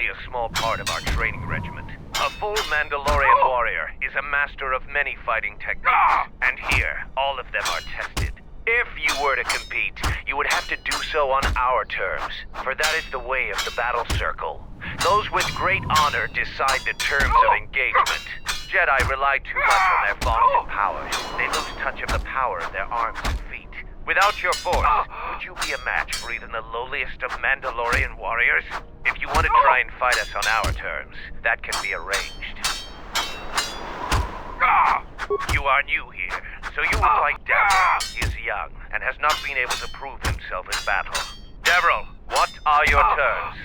a small part of our training regiment. A full Mandalorian warrior is a master of many fighting techniques, and here, all of them are tested. If you were to compete, you would have to do so on our terms, for that is the way of the battle circle. Those with great honor decide the terms of engagement. Jedi rely too much on their vaunted powers. They lose touch of the power of their arms and feet. Without your force, would you be a match for even the lowliest of Mandalorian warriors? If you want to try and fight us on our terms, that can be arranged. You are new here, so you will fight Davral. He is young, and has not been able to prove himself in battle. Davral, what are your terms?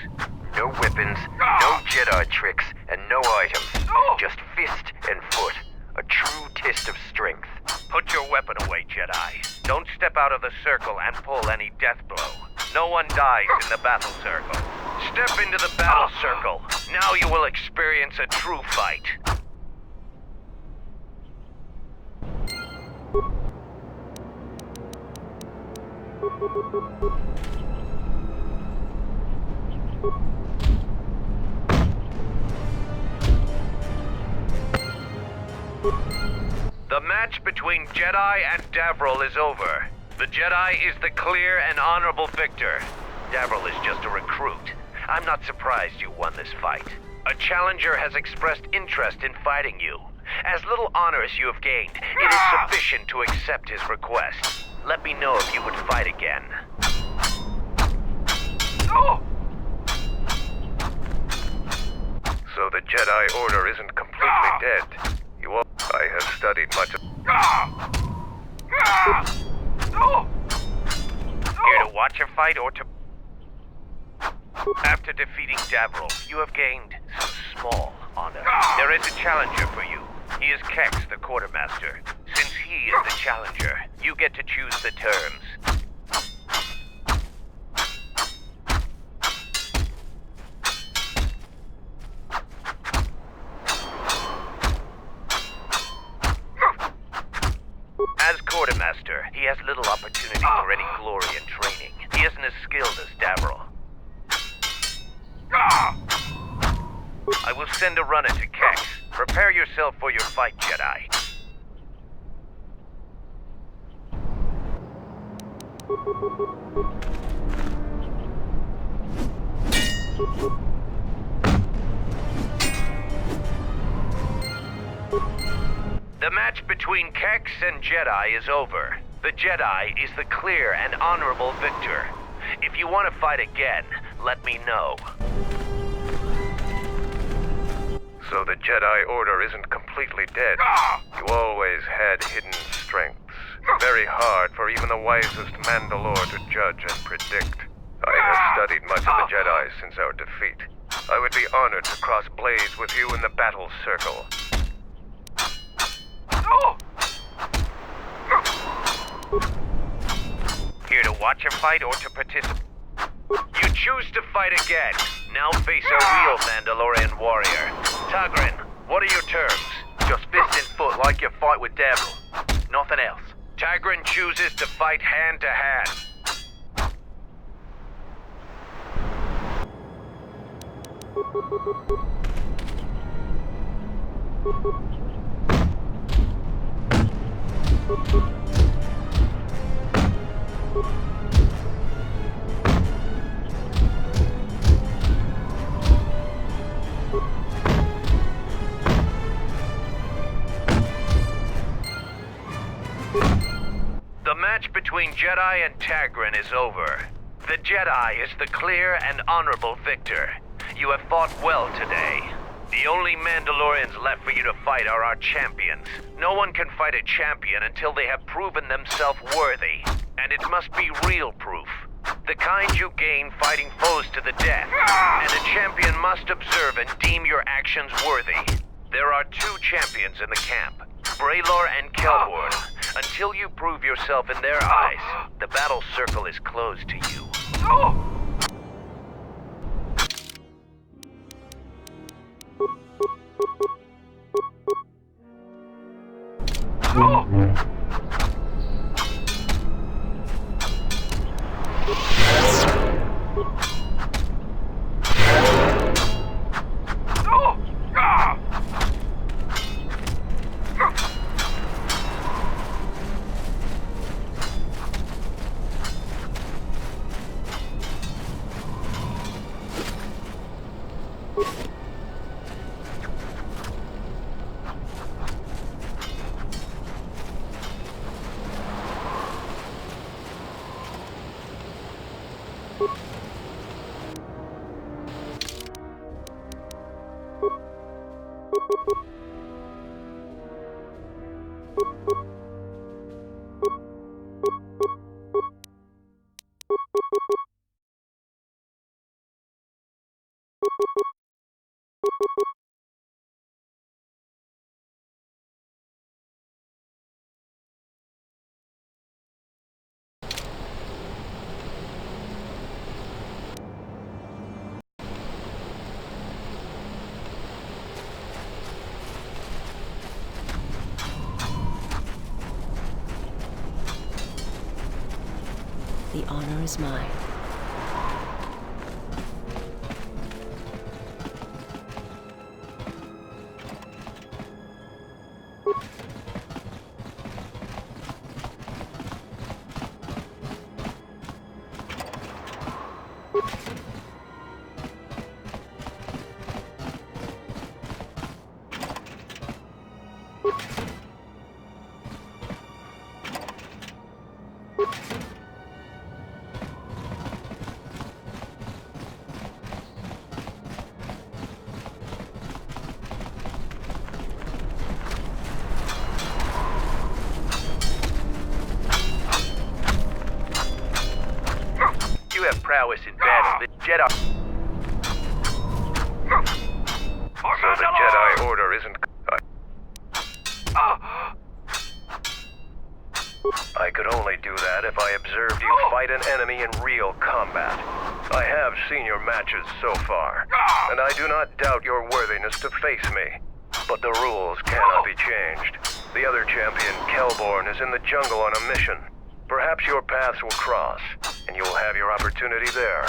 No weapons, no Jedi tricks, and no items. Just fist and foot. A true test of strength. Put your weapon away, Jedi. Don't step out of the circle and pull any death blow. No one dies in the battle circle. Step into the battle circle. Now you will experience a true fight. The match between Jedi and Davral is over. The Jedi is the clear and honorable victor. Davral is just a recruit. I'm not surprised you won this fight. A challenger has expressed interest in fighting you. As little honor as you have gained, it is sufficient to accept his request. Let me know if you would fight again. So the Jedi Order isn't completely dead. I have studied much of... Here to watch a fight or to... After defeating Davral, you have gained some small honor. There is a challenger for you. He is Kex, the quartermaster. Since he is the challenger, you get to choose the terms. As quartermaster, he has little opportunity for any glory in training. He isn't as skilled as Davral. I will send a runner to Kex. Prepare yourself for your fight, Jedi. The match between Kex and Jedi is over. The Jedi is the clear and honorable victor. If you want to fight again, let me know. So the Jedi Order isn't completely dead. You always had hidden strengths. Very hard for even the wisest Mandalore to judge and predict. I have studied much of the Jedi since our defeat. I would be honored to cross blades with you in the battle circle. Here to watch a fight or to participate? You choose to fight again. Now face a real Mandalorian warrior. Tagrin, what are your terms? Just fist and foot like you fight with Davral. Nothing else. Tagrin chooses to fight hand to hand. The match between Jedi and Tagrin is over. The Jedi is the clear and honorable victor. You have fought well today. The only Mandalorians left for you to fight are our champions. No one can fight a champion until they have proven themselves worthy. And it must be real proof. The kind you gain fighting foes to the death. And a champion must observe and deem your actions worthy. There are two champions in the camp, Braylor and Kelborn. Until you prove yourself in their eyes, the battle circle is closed to you. The honor is mine. You have prowess in battle. The Jedi... So the Jedi Order isn't... I could only do that if I observed you fight an enemy in real combat. I have seen your matches so far, and I do not doubt your worthiness to face me. But the rules cannot be changed. The other champion, Kelborn, is in the jungle on a mission. Perhaps your paths will cross, and you'll have your opportunity there.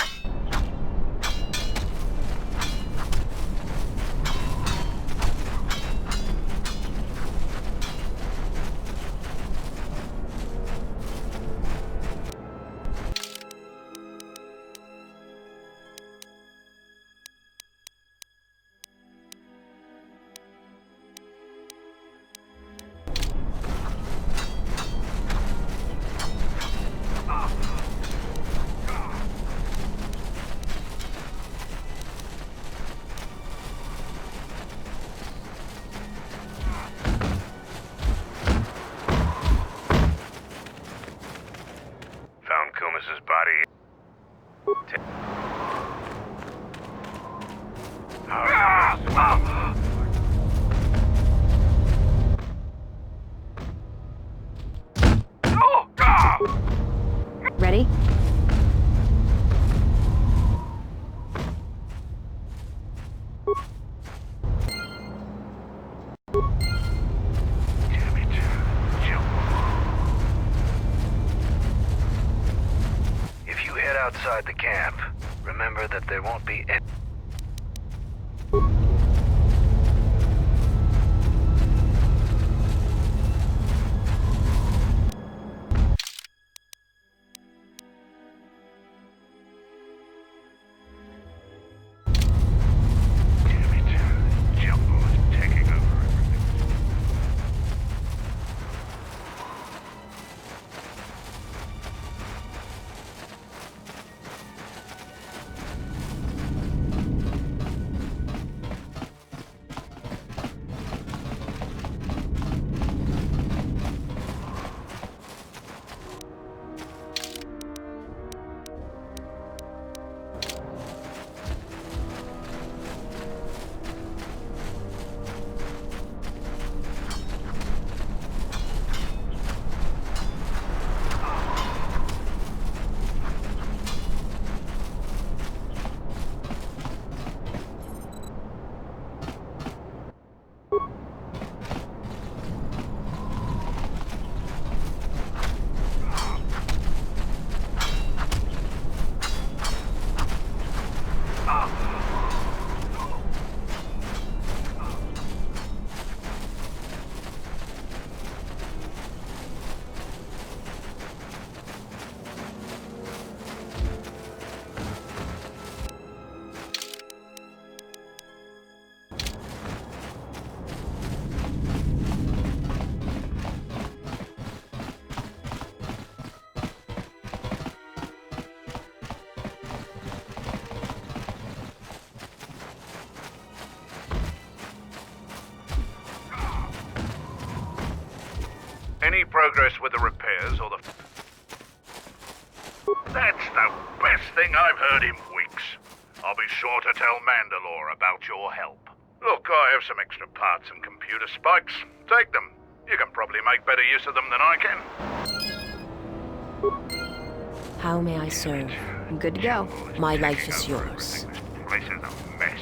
Found Kumas's body. Ready? If you head outside the camp, remember that there won't be any... Any progress with the repairs or the... That's the best thing I've heard in weeks. I'll be sure to tell Mandalore about your help. Look, I have some extra parts and computer spikes. Take them. You can probably make better use of them than I can. How may I serve? I'm good to go. My life is yours. This place is a mess.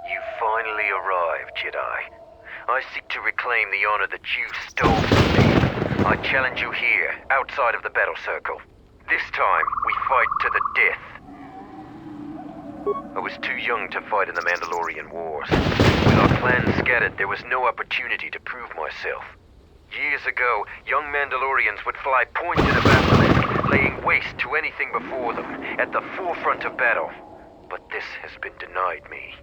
You finally arrived, Jedi. I seek to reclaim the honor that you stole from me. I challenge you here, outside of the battle circle. This time, we fight to the death. I was too young to fight in the Mandalorian Wars. With our plans scattered, there was no opportunity to prove myself. Years ago, young Mandalorians would fly pointed at Basilisk, laying waste to anything before them, at the forefront of battle. But this has been denied me.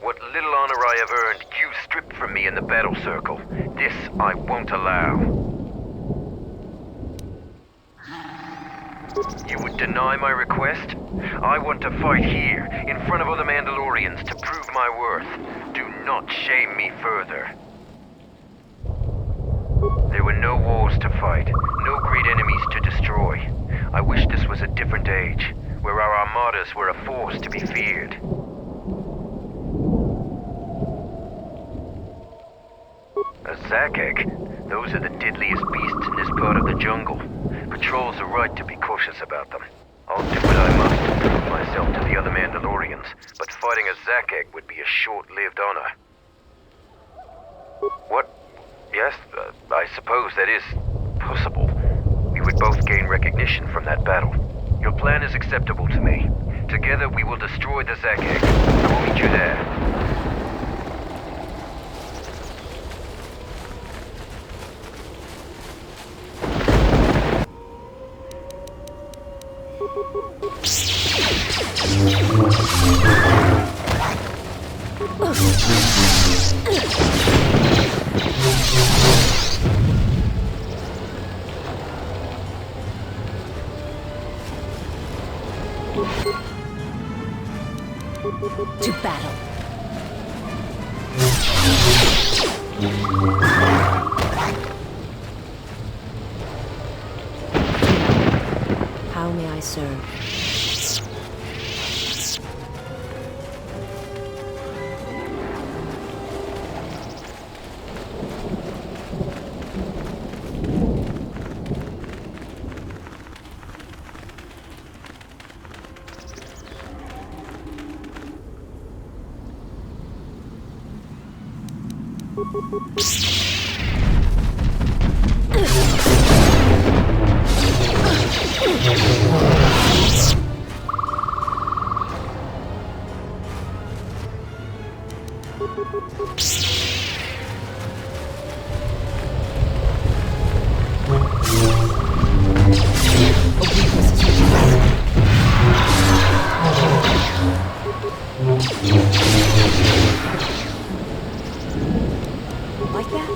What little honor I have earned, you stripped from me in the battle circle. This I won't allow. You would deny my request? I want to fight here, in front of other Mandalorians, to prove my worth. Do not shame me further. There were no wars to fight, no great enemies to destroy. I wish this was a different age, where our armadas were a force to be feared. A Zakek? Those are the deadliest beasts in this part of the jungle. Patrols are right to be cautious about them. I'll do what I must to prove myself to the other Mandalorians, but fighting a Zakek would be a short-lived honor. What? Yes, I suppose that is possible. We would both gain recognition from that battle. Your plan is acceptable to me. Together we will destroy the Zakek. I will meet you there. To battle. How may I serve? Like that?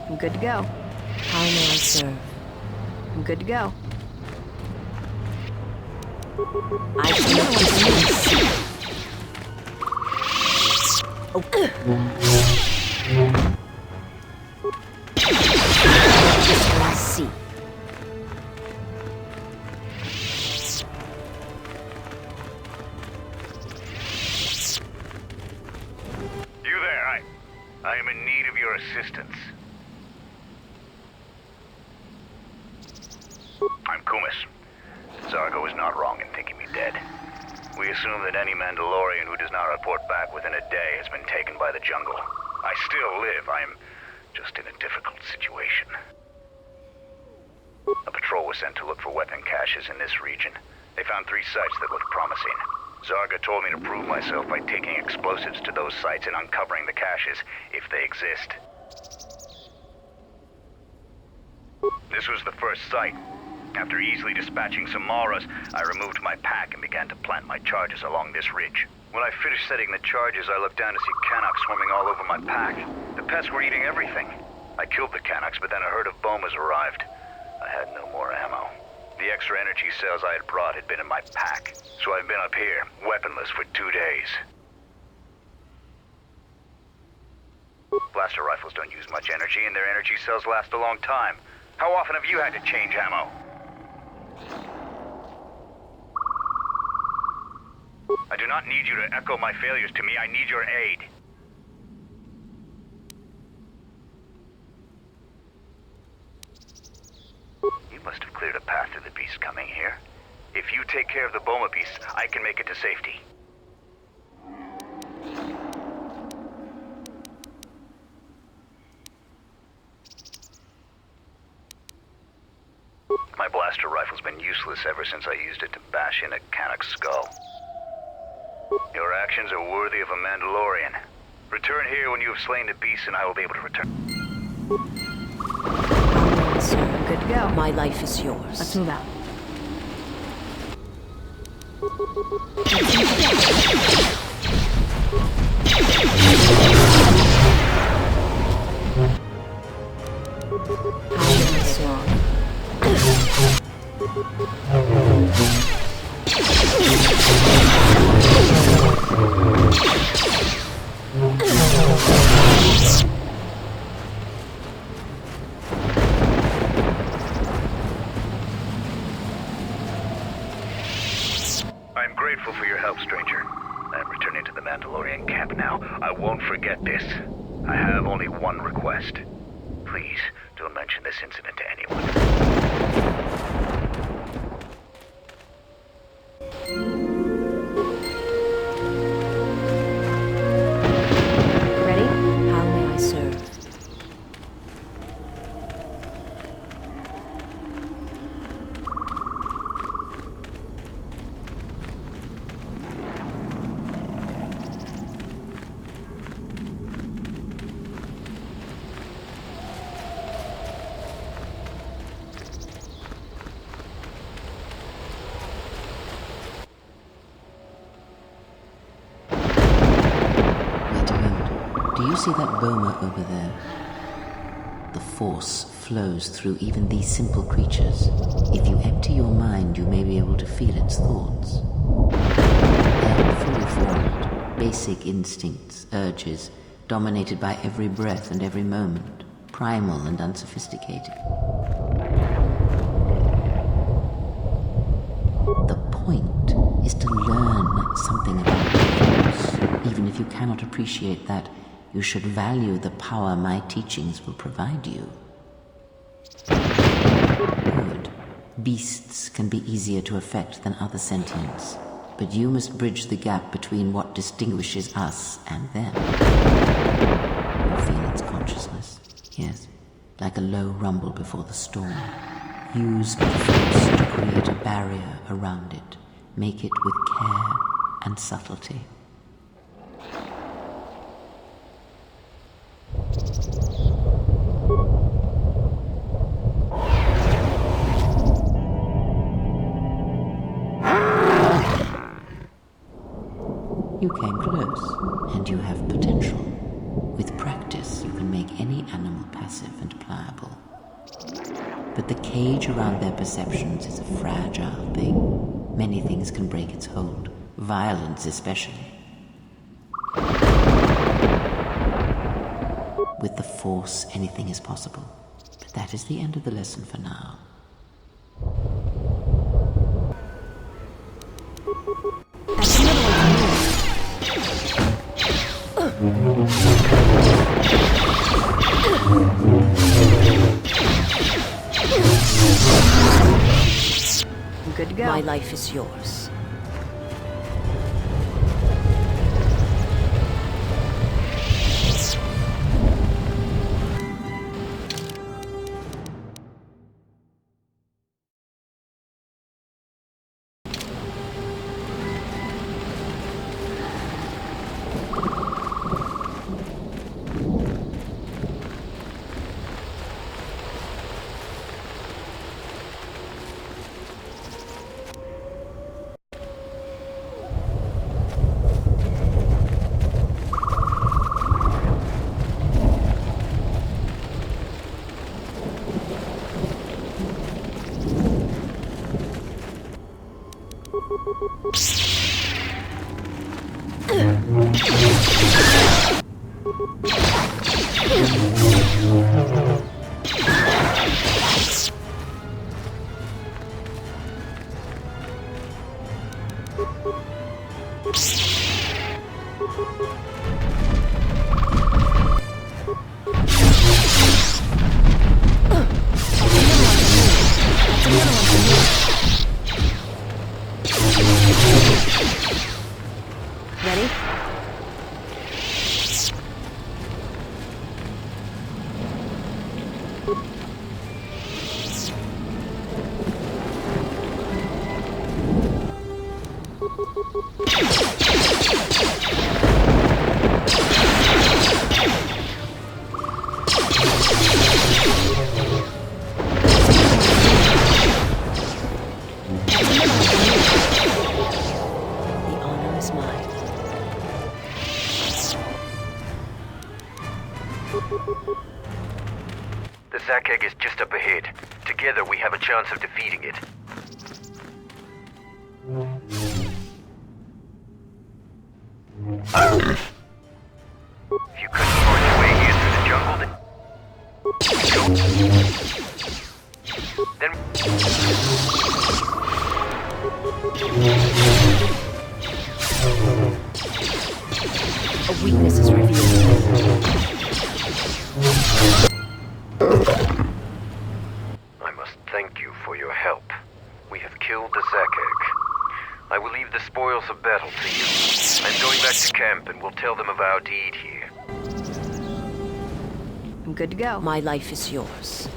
I'm good to go. How may I serve? I'm good to go. I can make this. Let's see. You there, I am in need of your assistance. I'm Kumis. Zargo is not wrong in thinking me dead. We assume that any Mandalorian who does not report back within a day has been taken by the jungle. I still live. I am just in a difficult situation. A patrol was sent to look for weapon caches in this region. They found 3 sites that looked promising. Zarga told me to prove myself by taking explosives to those sites and uncovering the caches, if they exist. This was the first site. After easily dispatching some Maras, I removed my pack and began to plant my charges along this ridge. When I finished setting the charges, I looked down to see Canucks swarming all over my pack. The pests were eating everything. I killed the Canucks, but then a herd of Bomas arrived. I had no more ammo. The extra energy cells I had brought had been in my pack, so I've been up here, weaponless for 2 days. Blaster rifles don't use much energy, and their energy cells last a long time. How often have you had to change ammo? I do not need you to echo my failures to me. I need your aid. You must have cleared a path to the beast coming here. If you take care of the Boma beasts, I can make it to safety. My blaster rifle's been useless ever since I used it to bash in a Canuck's skull. Your actions are worthy of a Mandalorian. Return here when you have slain the beast and I will be able to return. Good to go. My life is yours. Let's move out. I'm grateful for your help, stranger. I'm returning to the Mandalorian camp now. I won't forget this. I have only one request. Please, don't mention this incident to anyone. Ready? How may I serve? Wait a moment. Do you see that Boma over there? The Force flows through even these simple creatures. If you empty your mind, you may be able to feel its thoughts. They aren't fully formed, basic instincts, urges, dominated by every breath and every moment, primal and unsophisticated. The point is to learn something about the Force. Even if you cannot appreciate that, you should value the power my teachings will provide you. Good. Beasts can be easier to affect than other sentients, but you must bridge the gap between what distinguishes us and them. You feel its consciousness, yes, like a low rumble before the storm. Use the Force to create a barrier around it. Make it with care and subtlety. You came close, and you have potential. With practice, you can make any animal passive and pliable. But the cage around their perceptions is a fragile thing. Many things can break its hold, violence especially. With the Force, anything is possible. But that is the end of the lesson for now. That's another one I'm good to go. My life is yours. Ready? The honor is mine. The Zack egg is just up ahead. Together we have a chance of defeating it. If you couldn't force your way here through the jungle, then... A weakness is revealed. I must thank you for your help. We have killed the Zack egg. I will leave the spoils of battle to you. I'm going back to camp and will tell them of our deed here. I'm good to go. My life is yours.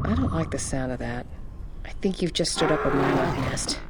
I don't like the sound of that. I think you've just stood up a monarch nest.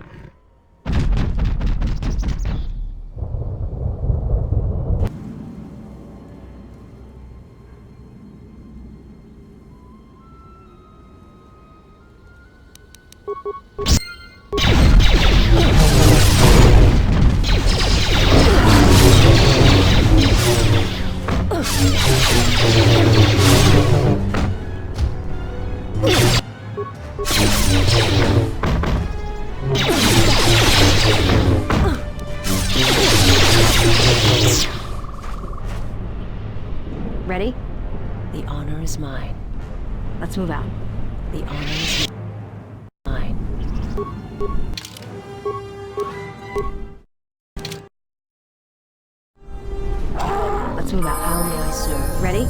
Ready? The honor is mine. Let's move out. The honor is mine. Let's move out. How may I serve? Ready?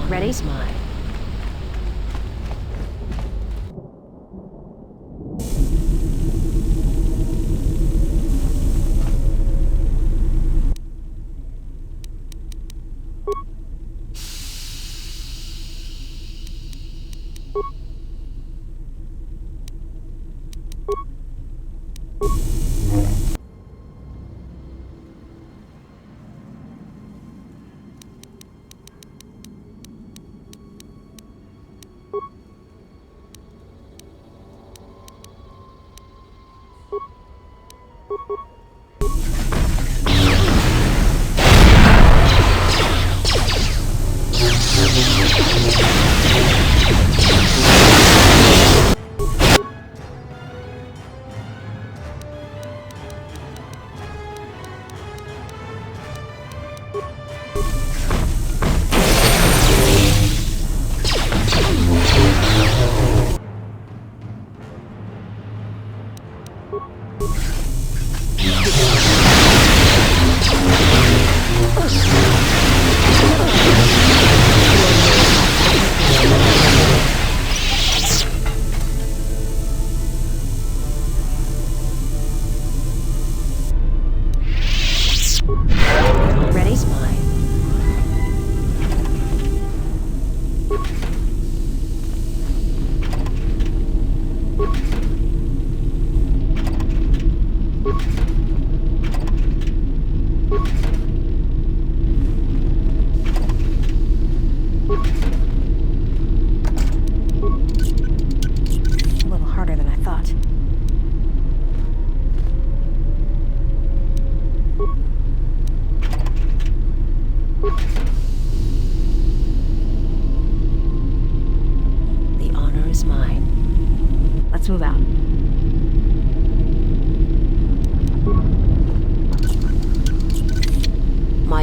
Ready? Is mine.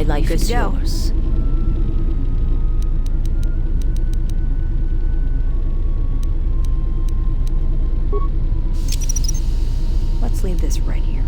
life Good is to go. yours. Let's leave this right here.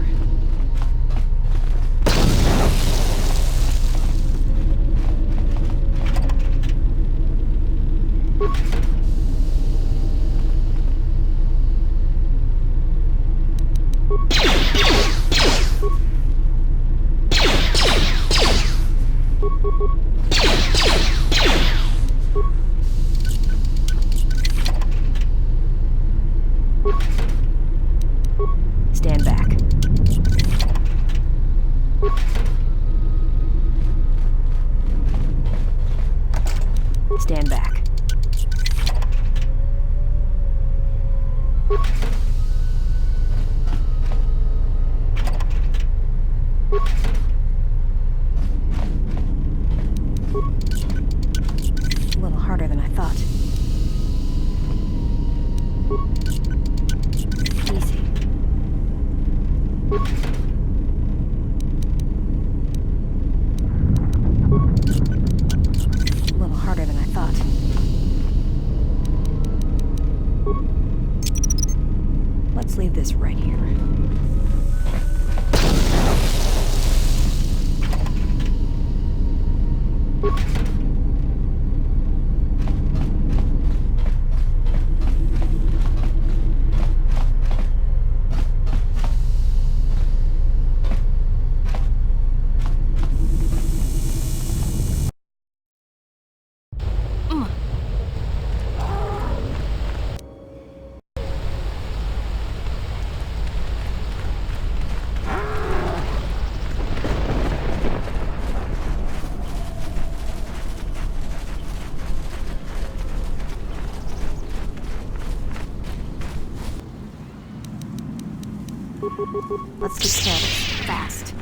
Stand back. Stand back. A little harder than I thought. Easy. A little harder than I thought. Let's leave this right here. Let's get careless, fast.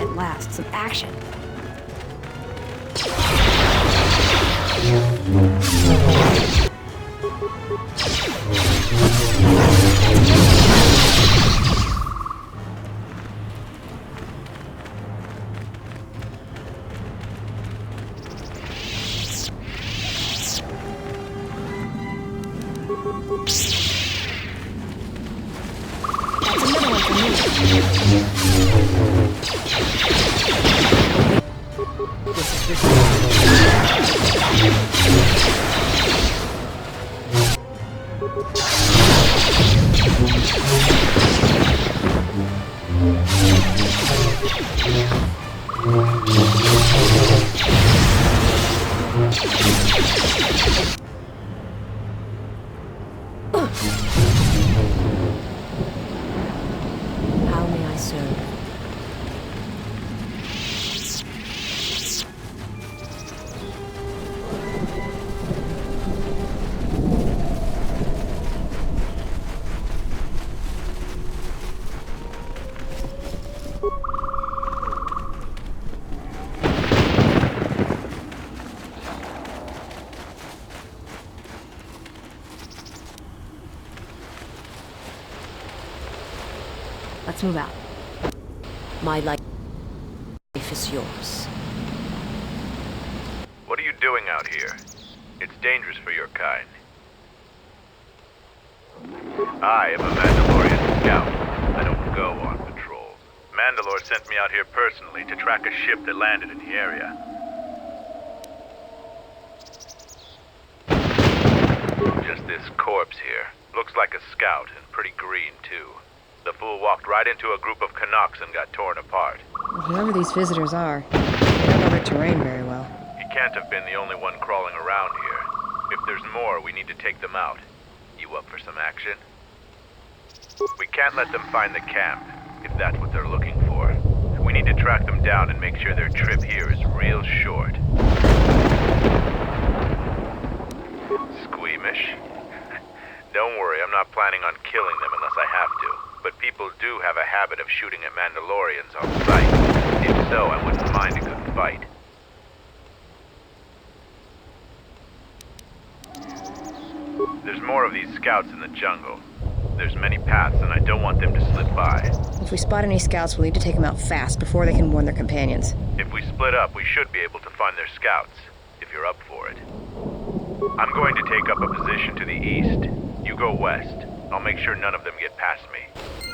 At last, some action. That's another one for me. This is How may I serve? Let's move out. My life is yours. What are you doing out here? It's dangerous for your kind. I am a Mandalorian scout. I don't go on patrols. Mandalore sent me out here personally to track a ship that landed in the area. Just this corpse here. Looks like a scout, and pretty green, too. The fool walked right into a group of Canucks and got torn apart. Whoever these visitors are, they don't know their terrain very well. He can't have been the only one crawling around here. If there's more, we need to take them out. You up for some action? We can't let them find the camp, if that's what they're looking for. We need to track them down and make sure their trip here is real short. Squeamish? Don't worry, I'm not planning on killing them unless I have to. But people do have a habit of shooting at Mandalorians on sight. If so, I wouldn't mind a good fight. There's more of these scouts in the jungle. There's many paths, and I don't want them to slip by. If we spot any scouts, we'll need to take them out fast before they can warn their companions. If we split up, we should be able to find their scouts, if you're up for it. I'm going to take up a position to the east. You go west. I'll make sure none of them get past me.